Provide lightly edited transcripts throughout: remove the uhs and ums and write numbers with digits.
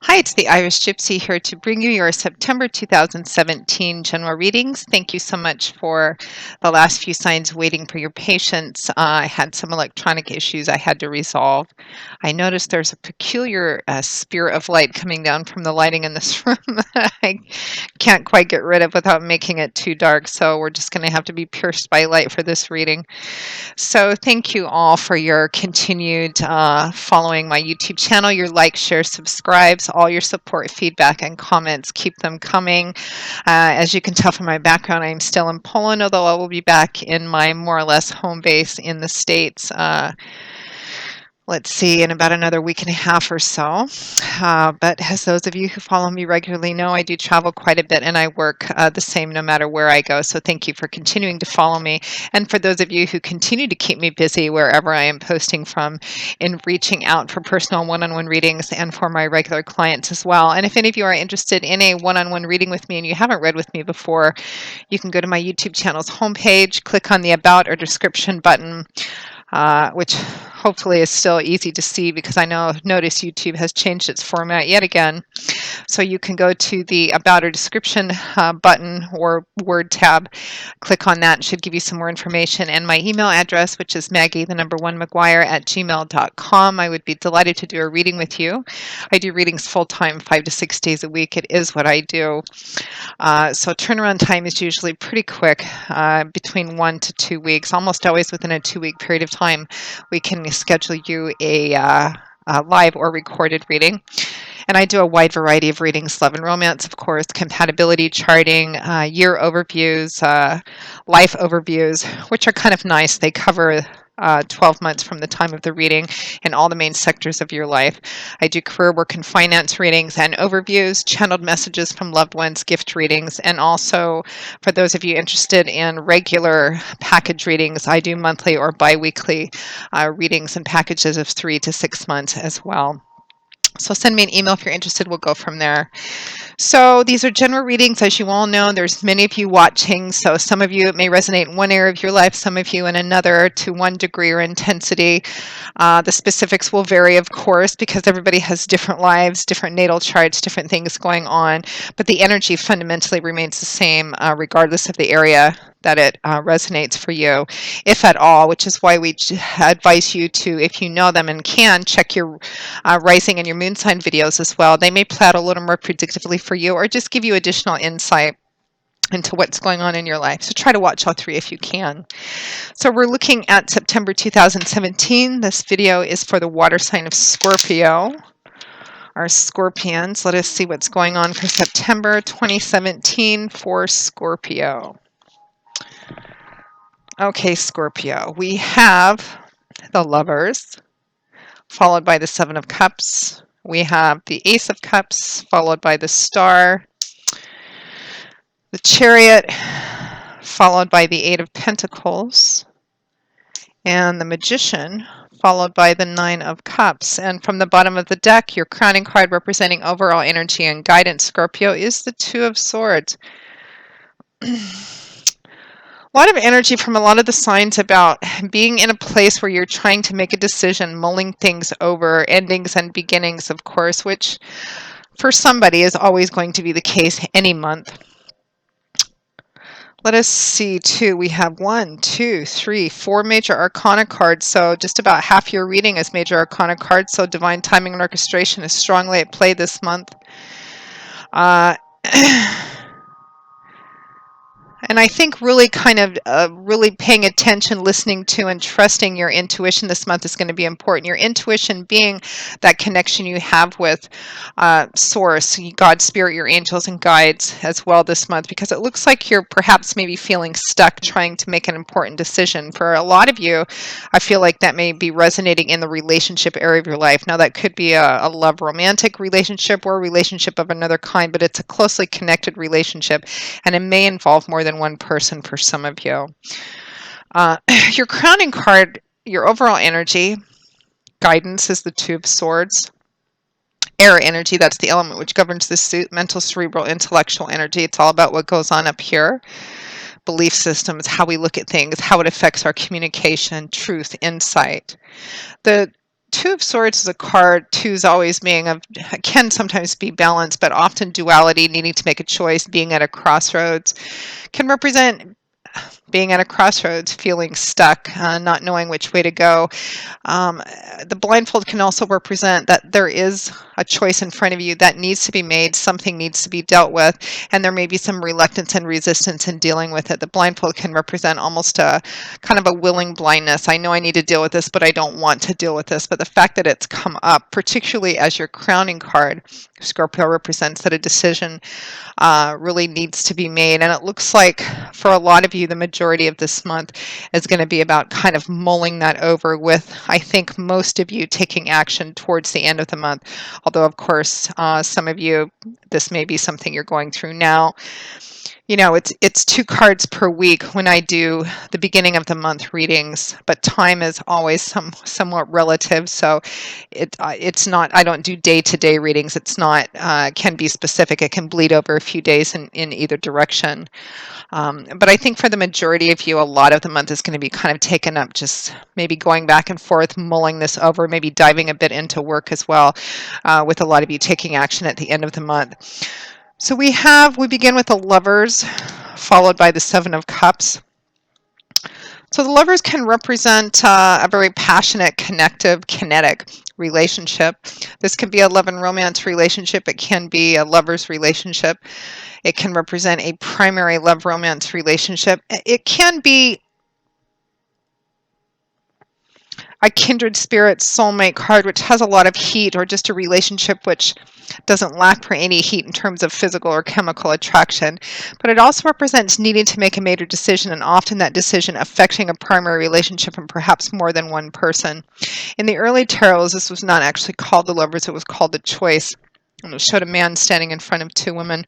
Hi, it's the Irish Gypsy here to bring you your September 2017 general readings. Thank you so much for the last few signs waiting for your patience. I had some electronic issues I had to resolve. I noticed there's a peculiar spear of light coming down from the lighting in this room that I can't quite get rid of without making it too dark, so we're just going to have to be pierced by light for this reading. So thank you all for your continued following my YouTube channel, your likes, shares, subscribes, all your support, feedback, and comments. Keep them coming. As you can tell from my background, I'm still in Poland, although I will be back in my more or less home base in the States. Let's see, in about another week and a half or so. But as those of you who follow me regularly know, I do travel quite a bit and I work the same no matter where I go. So thank you for continuing to follow me. And for those of you who continue to keep me busy wherever I am posting from in reaching out for personal one-on-one readings and for my regular clients as well. And if any of you are interested in a one-on-one reading with me and you haven't read with me before, you can go to my YouTube channel's homepage, click on the About or Description button, which hopefully is still easy to see because I notice YouTube has changed its format yet again. So you can go to the About or Description button or Word tab, click on that. It should give you some more information, and my email address, which is Maggie1McGuire@gmail.com. I would be delighted to do a reading with you. I do readings full-time, 5 to 6 days a week. It is what I do. So turnaround time is usually pretty quick, between 1 to 2 weeks, almost always within a 2-week period of time. We can schedule you a live or recorded reading. And I do a wide variety of readings, love and romance, of course, compatibility charting, year overviews, life overviews, which are kind of nice. They cover 12 months from the time of the reading in all the main sectors of your life. I do career, work, and finance readings and overviews, channeled messages from loved ones, gift readings, and also for those of you interested in regular package readings, I do monthly or bi-weekly readings and packages of 3 to 6 months as well. So send me an email if you're interested. We'll go from there. So these are general readings. As you all know, there's many of you watching. So some of you, it may resonate in one area of your life, some of you in another to one degree or intensity. The specifics will vary, of course, because everybody has different lives, different natal charts, different things going on. But the energy fundamentally remains the same, regardless of the area that it resonates for you, if at all, which is why we advise you to, if you know them and can, check your rising and your moon sign videos as well. They may play out a little more predictively for you or just give you additional insight into what's going on in your life. So try to watch all three if you can. So we're looking at September 2017. This video is for the water sign of Scorpio. Our Scorpions. Let us see what's going on for September 2017 for Scorpio. Okay, Scorpio. We have the Lovers, followed by the Seven of Cups. We have the Ace of Cups, followed by the Star, the Chariot, followed by the Eight of Pentacles, and the Magician, followed by the Nine of Cups. And from the bottom of the deck, your crowning card representing overall energy and guidance, Scorpio, is the Two of Swords. A lot of energy from a lot of the signs about being in a place where you're trying to make a decision, mulling things over, endings and beginnings, of course, which for somebody is always going to be the case any month. Let us see, too. We have 1, 2, 3, 4 major arcana cards. So just about half your reading is major arcana cards. So divine timing and orchestration is strongly at play this month. And I think really kind of really paying attention, listening to, and trusting your intuition this month is going to be important. Your intuition being that connection you have with Source, God, Spirit, your angels and guides as well this month, because it looks like you're perhaps maybe feeling stuck trying to make an important decision. For a lot of you, I feel like that may be resonating in the relationship area of your life. Now, that could be a love romantic relationship or a relationship of another kind, but it's a closely connected relationship, and it may involve more than one person for some of you. Your crowning card, your overall energy, guidance is the Two of Swords. Air energy, that's the element which governs the mental, cerebral, intellectual energy. It's all about what goes on up here. Belief systems, how we look at things, how it affects our communication, truth, insight. The Two of Swords is a card. Twos always being can sometimes be balance, but often duality, needing to make a choice, being at a crossroads, can represent being at a crossroads, feeling stuck, not knowing which way to go. Um, the blindfold can also represent that there is a choice in front of you that needs to be made, something needs to be dealt with, and there may be some reluctance and resistance in dealing with it. The blindfold can represent almost a kind of a willing blindness. I know I need to deal with this, but I don't want to deal with this. But the fact that it's come up, particularly as your crowning card, Scorpio, represents that a decision really needs to be made. And it looks like for a lot of you, the majority of this month is going to be about kind of mulling that over, with, I think, most of you taking action towards the end of the month. Although, of course, some of you, this may be something you're going through now. You know, it's 2 cards per week when I do the beginning of the month readings, but time is always somewhat relative. So it's not, I don't do day-to-day readings. It's not, can be specific. It can bleed over a few days in either direction. But I think for the majority of you, a lot of the month is going to be kind of taken up just maybe going back and forth, mulling this over, maybe diving a bit into work as well, with a lot of you taking action at the end of the month. So we begin with the Lovers, followed by the Seven of Cups. So the Lovers can represent a very passionate, connective, kinetic relationship. This can be a love and romance relationship. It can be a lover's relationship. It can represent a primary love romance relationship. It can be a kindred spirit soulmate card, which has a lot of heat, or just a relationship which doesn't lack for any heat in terms of physical or chemical attraction. But it also represents needing to make a major decision, and often that decision affecting a primary relationship and perhaps more than one person. In the early tarots, this was not actually called the Lovers, it was called the Choice. And it showed a man standing in front of 2 women,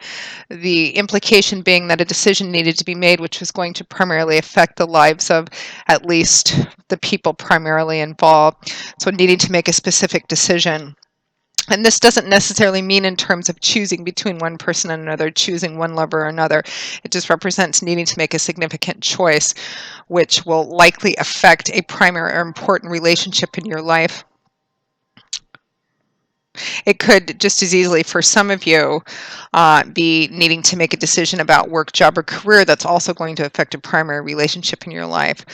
the implication being that a decision needed to be made which was going to primarily affect the lives of at least the people primarily involved. So needing to make a specific decision. And this doesn't necessarily mean in terms of choosing between one person and another, choosing one lover or another. It just represents needing to make a significant choice, which will likely affect a primary or important relationship in your life. It could just as easily, for some of you, be needing to make a decision about work, job, or career that's also going to affect a primary relationship in your life.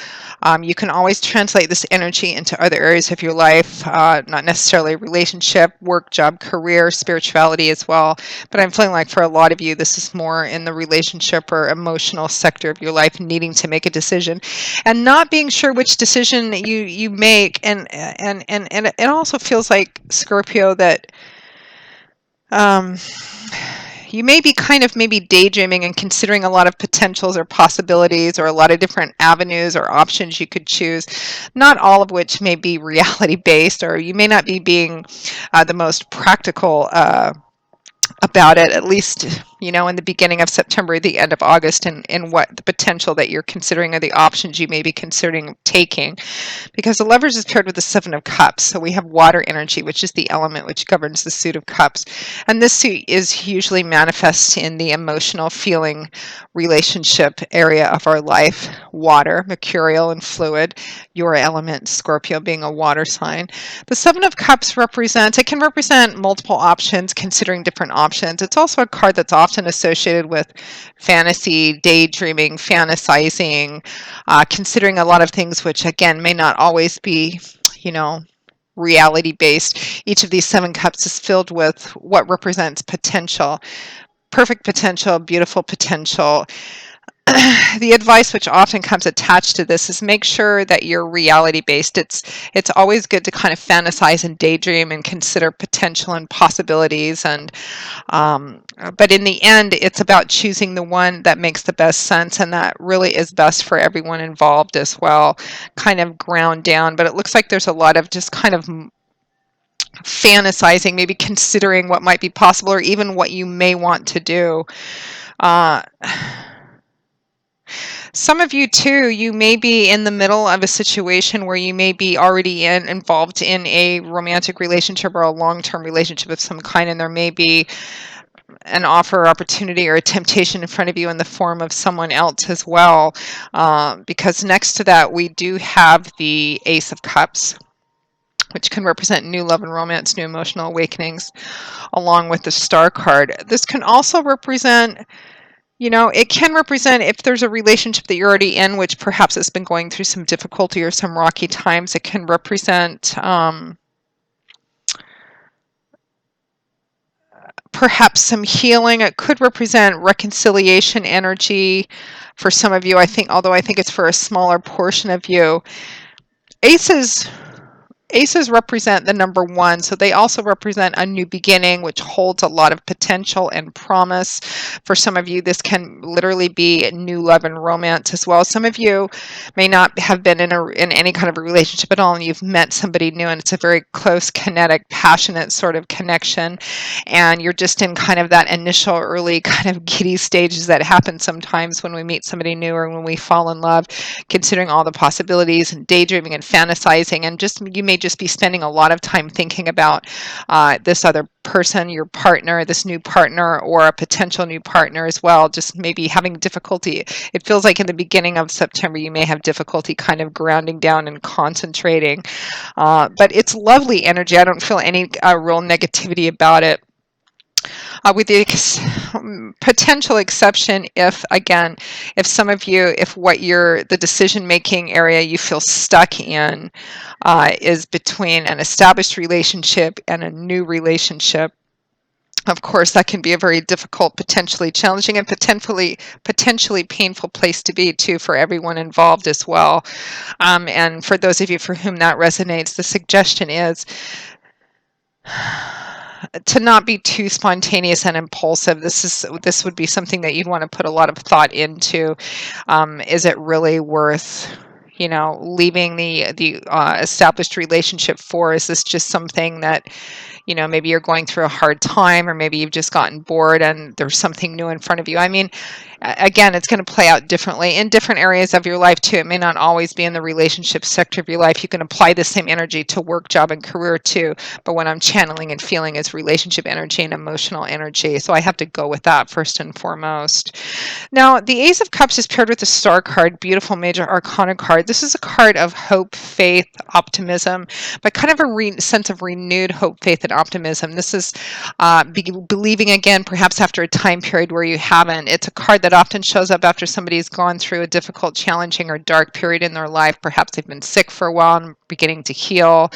You can always translate this energy into other areas of your life, not necessarily relationship, work, job, career, spirituality as well. But I'm feeling like for a lot of you, this is more in the relationship or emotional sector of your life, needing to make a decision and not being sure which decision you make. And it also feels like, Scorpio, that you may be kind of maybe daydreaming and considering a lot of potentials or possibilities, or a lot of different avenues or options you could choose, not all of which may be reality based, or you may not be being the most practical about it, at least, you know, in the beginning of September, the end of August, and what the potential that you're considering or the options you may be considering taking. Because the Lovers is paired with the Seven of Cups. So we have water energy, which is the element which governs the suit of cups. And this suit is usually manifest in the emotional feeling relationship area of our life. Water, mercurial and fluid, your element, Scorpio, being a water sign. The Seven of Cups it can represent multiple options, considering different options. It's also a card that's often associated with fantasy, daydreaming, fantasizing, considering a lot of things which, again, may not always be, you know, reality based. Each of these 7 cups is filled with what represents potential, perfect potential, beautiful potential. The advice which often comes attached to this is make sure that you're reality based. It's always good to kind of fantasize and daydream and consider potential and possibilities, and but in the end, it's about choosing the one that makes the best sense and that really is best for everyone involved as well. Kind of ground down, but it looks like there's a lot of just kind of fantasizing, maybe considering what might be possible or even what you may want to do. Some of you too, you may be in the middle of a situation where you may be already involved in a romantic relationship or a long-term relationship of some kind, and there may be an offer or opportunity or a temptation in front of you in the form of someone else as well. Because next to that, we do have the Ace of Cups, which can represent new love and romance, new emotional awakenings, along with the Star card. This can also represent, it can represent if there's a relationship that you're already in, which perhaps has been going through some difficulty or some rocky times. It can represent perhaps some healing. It could represent reconciliation energy for some of you. I think, although I think it's for a smaller portion of you. Aces Aces represent the number one, so they also represent a new beginning, which holds a lot of potential and promise. For some of you, this can literally be new love and romance as well. Some of you may not have been in any kind of a relationship at all, and you've met somebody new, and it's a very close, kinetic, passionate sort of connection, and you're just in kind of that initial, early kind of giddy stages that happen sometimes when we meet somebody new or when we fall in love, considering all the possibilities and daydreaming and fantasizing, and just you may just be spending a lot of time thinking about this other person, your partner, this new partner, or a potential new partner as well, just maybe having difficulty. It feels like in the beginning of September, you may have difficulty kind of grounding down and concentrating. But it's lovely energy. I don't feel any real negativity about it. With the potential exception if, again, if some of you, if what you're, the decision making area you feel stuck in is between an established relationship and a new relationship. Of course, that can be a very difficult, potentially challenging, and potentially painful place to be too for everyone involved as well. And for those of you for whom that resonates, the suggestion is to not be too spontaneous and impulsive. This would be something that you'd want to put a lot of thought into. Is it really worth, leaving the established relationship for? Is this just something that, maybe you're going through a hard time, or maybe you've just gotten bored and there's something new in front of you? I mean, again, it's going to play out differently in different areas of your life too. It may not always be in the relationship sector of your life. You can apply the same energy to work, job, and career too. But what I'm channeling and feeling is relationship energy and emotional energy. So I have to go with that first and foremost. Now, the Ace of Cups is paired with the Star card, beautiful major arcana card. This is a card of hope, faith, optimism, but kind of a sense of renewed hope, faith, and optimism. This is believing again, perhaps after a time period where you haven't. It's a card that often shows up after somebody's gone through a difficult, challenging, or dark period in their life. Perhaps they've been sick for a while and beginning to heal,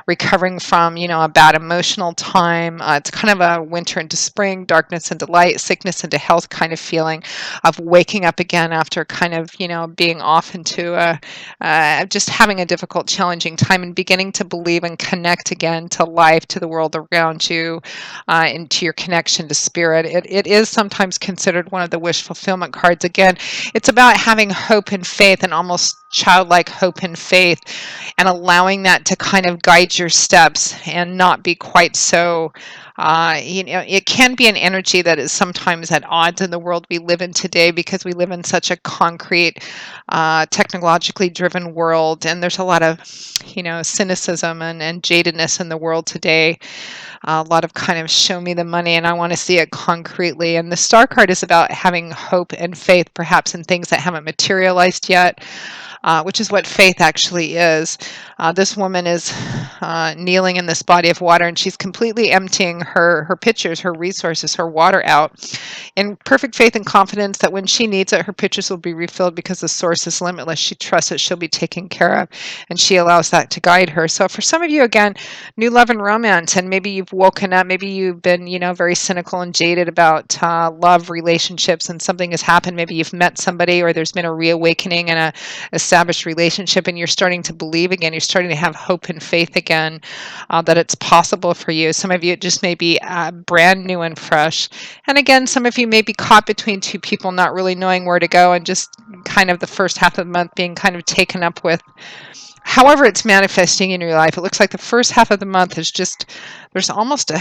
recovering from, a bad emotional time. It's kind of a winter into spring, darkness into light, sickness into health kind of feeling of waking up again after kind of, being off into just having a difficult, challenging time, and beginning to believe and connect again to life, to the world around you, and to your connection to spirit. It is sometimes considered one of the wish fulfillment cards. Again, it's about having hope and faith, and almost childlike hope and faith, and allowing that to kind of guide your steps and not be quite so it can be an energy that is sometimes at odds in the world we live in today, because we live in such a concrete, technologically driven world, and there's a lot of, cynicism and jadedness in the world today. A lot of kind of show me the money and I want to see it concretely. And the Star card is about having hope and faith, perhaps in things that haven't materialized yet. Which is what faith actually is. This woman is kneeling in this body of water, and she's completely emptying her pitchers, her resources, her water out, in perfect faith and confidence that when she needs it, her pitchers will be refilled, because the source is limitless. She trusts that she'll be taken care of, and she allows that to guide her. So for some of you, again, new love and romance, and maybe you've woken up, maybe you've been, very cynical and jaded about love, relationships, and something has happened. Maybe you've met somebody, or there's been a reawakening and a established relationship, and you're starting to believe again, you're starting to have hope and faith again, that it's possible for you. Some of you, it just may be brand new and fresh. And again, some of you may be caught between two people, not really knowing where to go, and just kind of the first half of the month being kind of taken up with however it's manifesting in your life. It looks like the first half of the month is just, there's almost a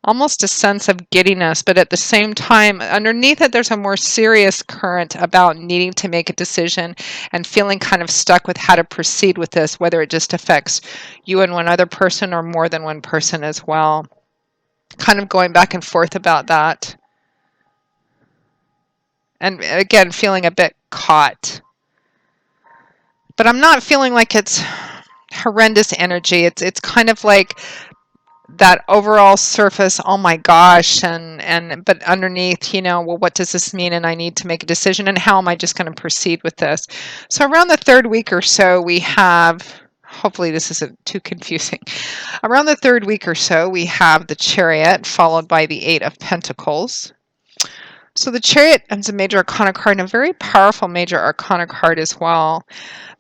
almost a sense of giddiness, but at the same time, underneath it, there's a more serious current about needing to make a decision and feeling kind of stuck with how to proceed with this, whether it just affects you and one other person or more than one person as well. Kind of going back and forth about that. And again, feeling a bit caught. But I'm not feeling like it's horrendous energy. It's kind of like that overall surface, oh my gosh, and but underneath, well, what does this mean? And I need to make a decision, and how am I just going to proceed with this? So around the third week or so, we have, hopefully this isn't too confusing. Around the third week or so, we have the Chariot, followed by the Eight of Pentacles. So the Chariot is a major arcana card, and a very powerful major arcana card as well.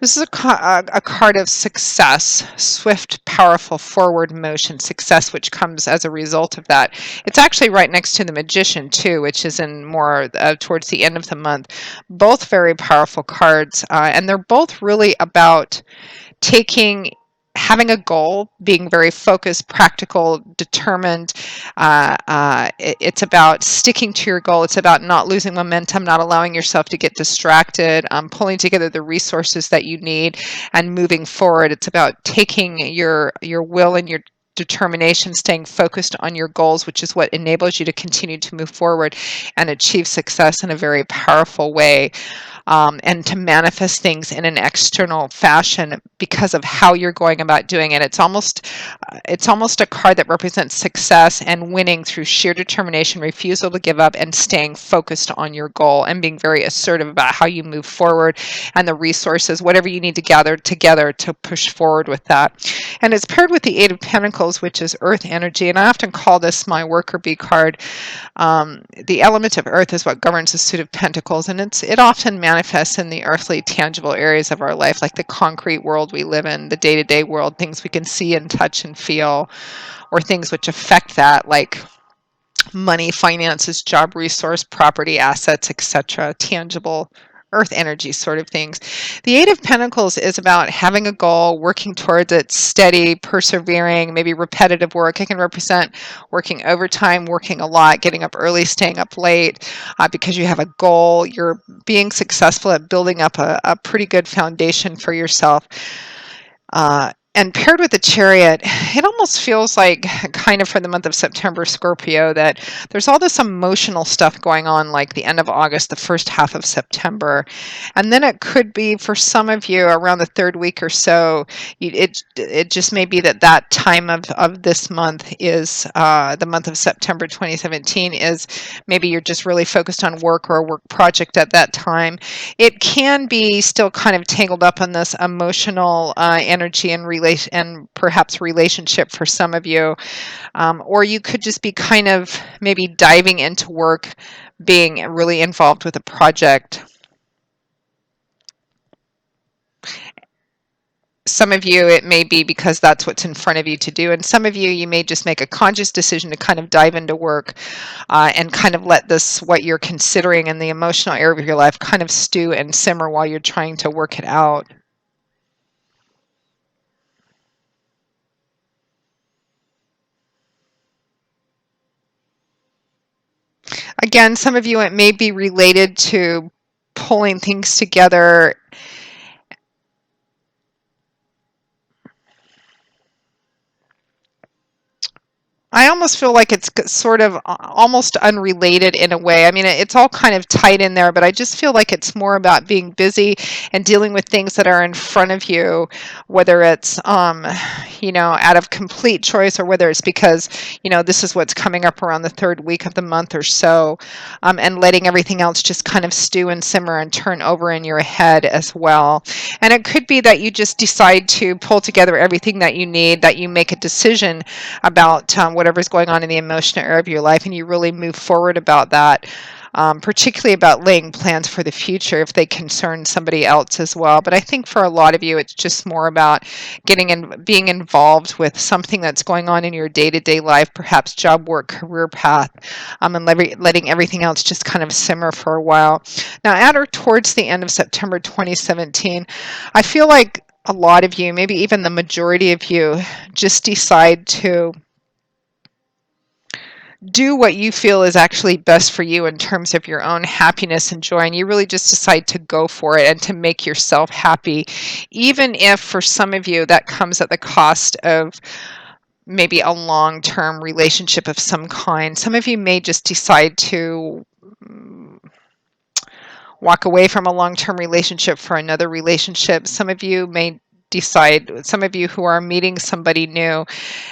This is a card of success, swift, powerful forward motion, success, which comes as a result of that. It's actually right next to the Magician, too, which is in more towards the end of the month. Both very powerful cards, and they're both really about having a goal, being very focused, practical, determined. It's about sticking to your goal. It's about not losing momentum, not allowing yourself to get distracted, pulling together the resources that you need and moving forward. It's about taking your will and your determination, staying focused on your goals, which is what enables you to continue to move forward and achieve success in a very powerful way. And to manifest things in an external fashion because of how you're going about doing it. It's almost a card that represents success and winning through sheer determination, refusal to give up, and staying focused on your goal and being very assertive about how you move forward and the resources, whatever you need to gather together to push forward with that. And it's paired with the Eight of Pentacles, which is earth energy. And I often call this my worker bee card. The element of earth is what governs the suit of pentacles, and it often manifests in the earthly, tangible areas of our life, like the concrete world we live in, the day-to-day world, things we can see and touch and feel, or things which affect that, like money, finances, job resource, property, assets, etc., tangible earth energy sort of things. The Eight of Pentacles is about having a goal, working towards it, steady, persevering, maybe repetitive work. It can represent working overtime, working a lot, getting up early, staying up late, because you have a goal. You're being successful at building up a pretty good foundation for yourself. And paired with the Chariot, it almost feels like, kind of for the month of September, Scorpio, that there's all this emotional stuff going on, like the end of August, the first half of September. And then it could be, for some of you, around the third week or so, it just may be that time of this month is the month of September 2017, is maybe you're just really focused on work or a work project at that time. It can be still kind of tangled up in this emotional energy and perhaps relationship for some of you, or you could just be kind of maybe diving into work, being really involved with a project. Some of you, it may be because that's what's in front of you to do. And some of you, you may just make a conscious decision to kind of dive into work and kind of let what you're considering in the emotional area of your life kind of stew and simmer while you're trying to work it out. Again, some of you, it may be related to pulling things together. I almost feel like it's sort of almost unrelated in a way. I mean, it's all kind of tied in there, but I just feel like it's more about being busy and dealing with things that are in front of you, whether it's, out of complete choice, or whether it's because, this is what's coming up around the third week of the month or so, and letting everything else just kind of stew and simmer and turn over in your head as well. And it could be that you just decide to pull together everything that you need, that you make a decision about whatever's going on in the emotional area of your life, and you really move forward about that, particularly about laying plans for the future if they concern somebody else as well. But I think for a lot of you, it's just more about being involved with something that's going on in your day-to-day life, perhaps job, work, career path, and letting everything else just kind of simmer for a while. Now, at or towards the end of September 2017, I feel like a lot of you, maybe even the majority of you, just decide to do what you feel is actually best for you in terms of your own happiness and joy, and you really just decide to go for it and to make yourself happy, even if for some of you that comes at the cost of maybe a long-term relationship of some kind. Some of you may just decide to walk away from a long-term relationship for another relationship. Some of you may decide, some of you who are meeting somebody new,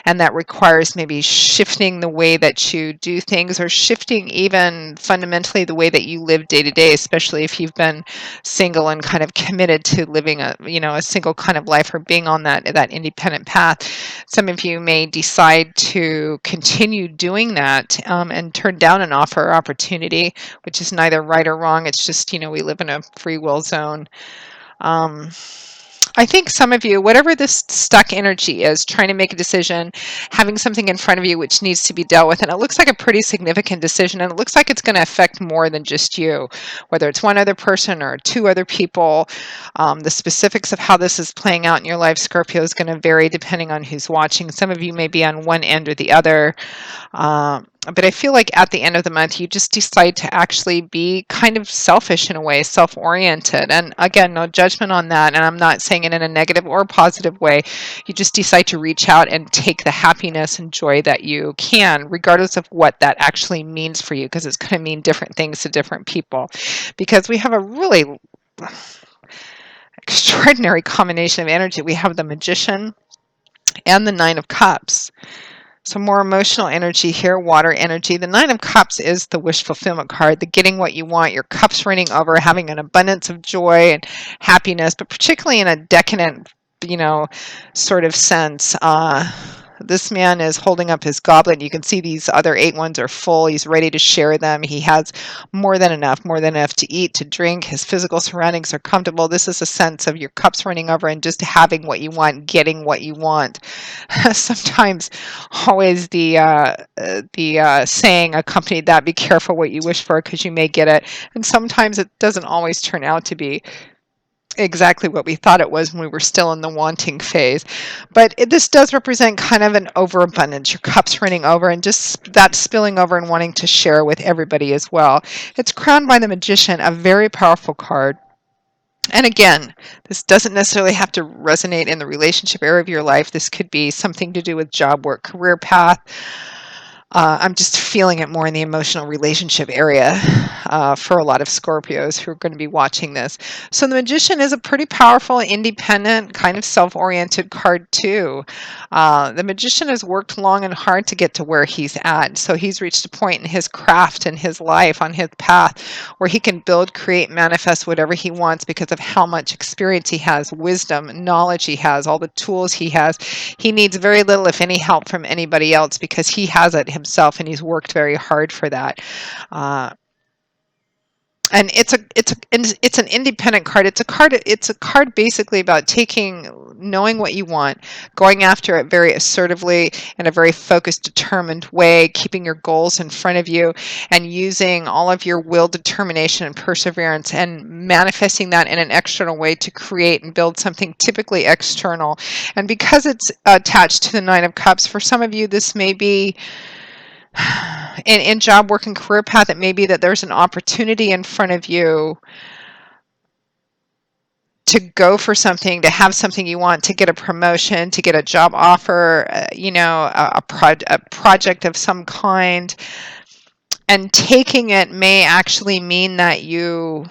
and that requires maybe shifting the way that you do things, or shifting even fundamentally the way that you live day to day, especially if you've been single and kind of committed to living a single kind of life, or being on that independent path. Some of you may decide to continue doing that, and turn down an offer or opportunity, which is neither right or wrong. It's just, we live in a free will zone. Um, I think some of you, whatever this stuck energy is, trying to make a decision, having something in front of you which needs to be dealt with, and it looks like a pretty significant decision, and it looks like it's going to affect more than just you, whether it's one other person or two other people. The specifics of how this is playing out in your life, Scorpio, is going to vary depending on who's watching. Some of you may be on one end or the other. But I feel like at the end of the month, you just decide to actually be kind of selfish in a way, self-oriented. And again, no judgment on that. And I'm not saying it in a negative or positive way. You just decide to reach out and take the happiness and joy that you can, regardless of what that actually means for you, because it's going to mean different things to different people. Because we have a really extraordinary combination of energy. We have the Magician and the Nine of Cups. So more emotional energy here, water energy. The Nine of Cups is the wish fulfillment card, the getting what you want, your cups running over, having an abundance of joy and happiness, but particularly in a decadent, sort of sense. This man is holding up his goblet. You can see these other 8 ones are full. He's ready to share them. He has more than enough to eat, to drink. His physical surroundings are comfortable. This is a sense of your cups running over and just having what you want, getting what you want. Sometimes, always the saying accompanied that: "Be careful what you wish for, because you may get it." And sometimes it doesn't always turn out to be exactly what we thought it was when we were still in the wanting phase. But this does represent kind of an overabundance, your cups running over, and just that spilling over and wanting to share with everybody as well. It's crowned by the Magician, a very powerful card. And again, this doesn't necessarily have to resonate in the relationship area of your life. This could be something to do with job, work, career path. I'm just feeling it more in the emotional relationship area for a lot of Scorpios who are going to be watching this. So the Magician is a pretty powerful, independent, kind of self-oriented card too. The Magician has worked long and hard to get to where he's at. So he's reached a point in his craft and his life, on his path, where he can build, create, manifest whatever he wants because of how much experience he has, wisdom, knowledge he has, all the tools he has. He needs very little, if any, help from anybody else because he has it himself, and he's worked very hard for that. And it's an independent card. It's a card basically about knowing what you want, going after it very assertively in a very focused, determined way, keeping your goals in front of you, and using all of your will, determination, and perseverance, and manifesting that in an external way to create and build something typically external. And because it's attached to the Nine of Cups, for some of you, this may be in job, work, and career path. It may be that there's an opportunity in front of you to go for something, to have something you want, to get a promotion, to get a job offer, a project of some kind. And taking it may actually mean that you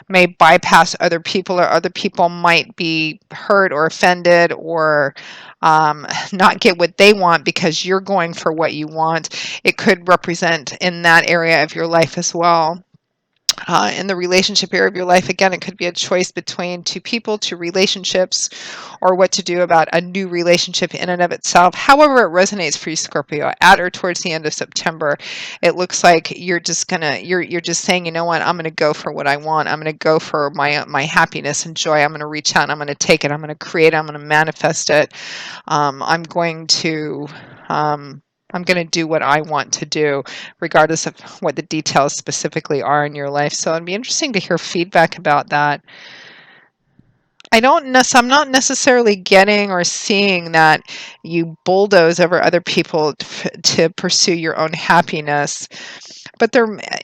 may bypass other people, or other people might be hurt or offended, or not get what they want because you're going for what you want. It could represent in that area of your life as well. In the relationship area of your life, again, it could be a choice between two people, two relationships, or what to do about a new relationship in and of itself. However it resonates for you, Scorpio, at or towards the end of September, it looks like you're just saying, you know what, I'm gonna go for what I want. I'm gonna go for my happiness and joy. I'm gonna reach out and I'm gonna take it. I'm gonna create it. I'm gonna manifest it. I'm going to do what I want to do, regardless of what the details specifically are in your life. So it'd be interesting to hear feedback about that. I'm not necessarily getting or seeing that you bulldoze over other people to pursue your own happiness. But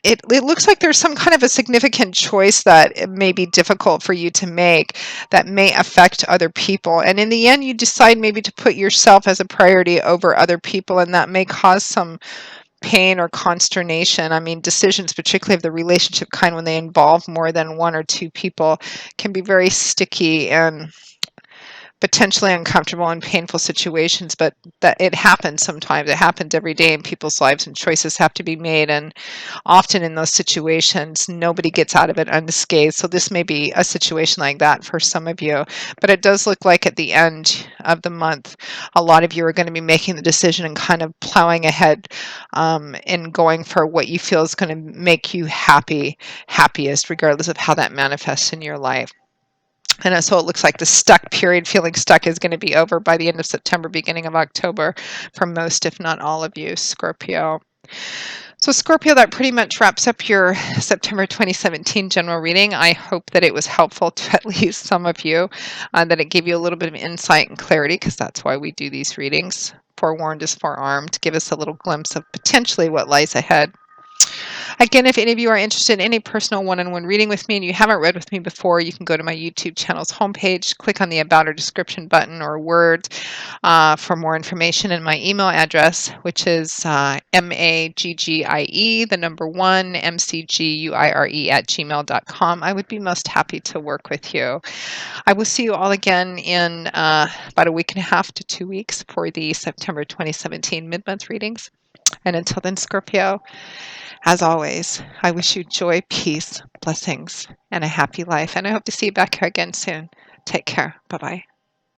it looks like there's some kind of a significant choice that it may be difficult for you to make, that may affect other people. And in the end, you decide maybe to put yourself as a priority over other people, and that may cause some pain or consternation. I mean, decisions, particularly of the relationship kind, when they involve more than one or two people, can be very sticky and potentially uncomfortable and painful situations, but that it happens sometimes. It happens every day in people's lives, and choices have to be made. And often in those situations, nobody gets out of it unscathed. So this may be a situation like that for some of you. But it does look like at the end of the month, a lot of you are going to be making the decision and kind of plowing ahead and going for what you feel is going to make you happiest, regardless of how that manifests in your life. And so it looks like the stuck period, feeling stuck, is going to be over by the end of September, beginning of October for most, if not all of you, Scorpio. So Scorpio, that pretty much wraps up your September 2017 general reading. I hope that it was helpful to at least some of you, that it gave you a little bit of insight and clarity, because that's why we do these readings. Forewarned is forearmed. Give us a little glimpse of potentially what lies ahead. Again, if any of you are interested in any personal one-on-one reading with me and you haven't read with me before, you can go to my YouTube channel's homepage, click on the About or Description button or word for more information, and my email address, which is maggie, the number 1, mcguire@gmail.com. I would be most happy to work with you. I will see you all again in about a week and a half to 2 weeks for the September 2017 mid-month readings. And until then, Scorpio, as always, I wish you joy, peace, blessings, and a happy life. And I hope to see you back here again soon. Take care. Bye-bye.